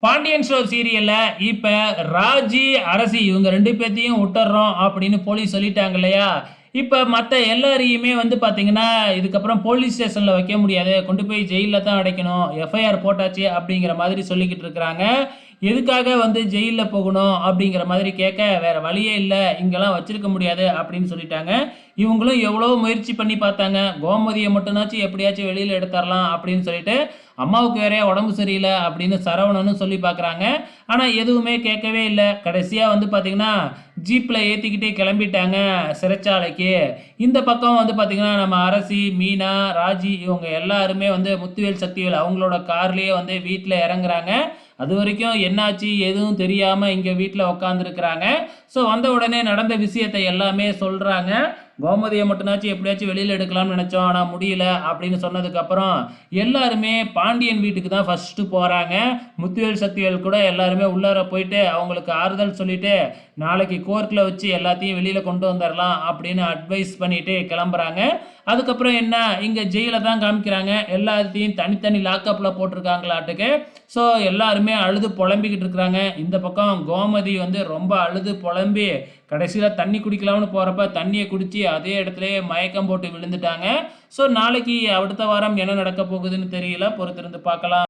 Pandian store சீரியல்ல இப்ப ராஜி, அரசி இவங்க 2 பேத்தையும் உட்டர்றோம் அப்படின்னு போலீஸ் சொல்லிட்டாங்க இல்லையா? இப்ப மத்த எல்லாரையுமே வந்து பாத்தீங்கன்னா, இதுக்கப்புறம் போலீஸ் ஸ்டேஷன்ல வைக்க முடியாது. கொண்டு போய் ஜெயில்ல தான் அடைக்கணும். எஃப்ஐஆர் போட்டாச்சு அப்படிங்கிற மாதிரி சொல்லிக்கிட்டு இருக்கிறாங்க. எதுக்காக வந்து ஜெயில்ல போகணும் அப்படிங்கிற மாதிரி கேட்க, வேற வழியே இல்ல. இங்கலாம் வச்சிருக்க முடியாது அப்படின்னு சொல்லிட்டாங்க. இவங்களும் எவ்வளவோ முயற்சி பண்ணி பார்த்தாங்க. கோமதிய மட்டும்னாச்சும் எப்படியாச்சும் வெளியில எடுத்தரலாம் அப்படின்னு சொல்லிட்டு, அம்மாவுக்கு வேறயா உடம்பு சரியில்ல அப்படின்னு சரவணனும் சொல்லி பார்க்குறாங்க. ஆனா எதுவுமே கேட்கவே இல்ல. கடைசியா வந்து பார்த்தீங்கன்னா, ஜீப்ல ஏத்திக்கிட்டு கிளம்பிட்டாங்க சிறைச்சாலைக்கு. இந்த பக்கம் வந்து பார்த்தீங்கன்னா, நம்ம அரசி, மீனா, ராஜி இவங்க எல்லாருமே வந்து முத்துவேல், சக்திவேல் அவங்களோட கார்லயே வந்து வீட்ல இறங்குறாங்க. அதுவரைக்கும் என்னாச்சு எதுவும் தெரியாம இங்க வீட்ல உட்காந்துருக்கிறாங்க. ஸோ வந்த உடனே நடந்த விஷயத்த எல்லாமே சொல்றாங்க. கோமதிய மட்டும்னாச்சும் எப்படியாச்சும் வெளியில எடுக்கலாம்னு நெனச்சோம். ஆனா முடியல அப்படின்னு சொன்னதுக்கப்புறம், எல்லாருமே பாண்டியன் வீட்டுக்கு தான் ஃபர்ஸ்ட்டு போறாங்க. முத்துவேல், சக்திவேல் கூட எல்லாருமே உள்ளார போயிட்டு அவங்களுக்கு ஆறுதல் சொல்லிட்டு, நாளைக்கு கோர்ட்ல வச்சு எல்லாத்தையும் வெளியில கொண்டு வந்துரலாம் அப்படின்னு அட்வைஸ் பண்ணிட்டு கிளம்புறாங்க. அதுக்கப்புறம் என்ன, இங்க ஜெயில தான் காமிக்கிறாங்க. எல்லாத்தையும் தனித்தனி லாக்கப்ல போட்டிருக்காங்களாட்டுக்கு. ஸோ எல்லாருமே அழுது புலம்பிக்கிட்டு இருக்கிறாங்க. இந்த பக்கம் கோமதி வந்து ரொம்ப அழுது புலம்பி, கடைசியில தண்ணி குடிக்கலாம்னு போறப்ப தண்ணிய குடிச்சு அதே இடத்திலேயே மயக்கம் போட்டு விழுந்துட்டாங்க. ஸோ நாளைக்கு அடுத்த வாரம் என்ன நடக்க போகுதுன்னு தெரியல. பொறுத்திருந்து பார்க்கலாம்.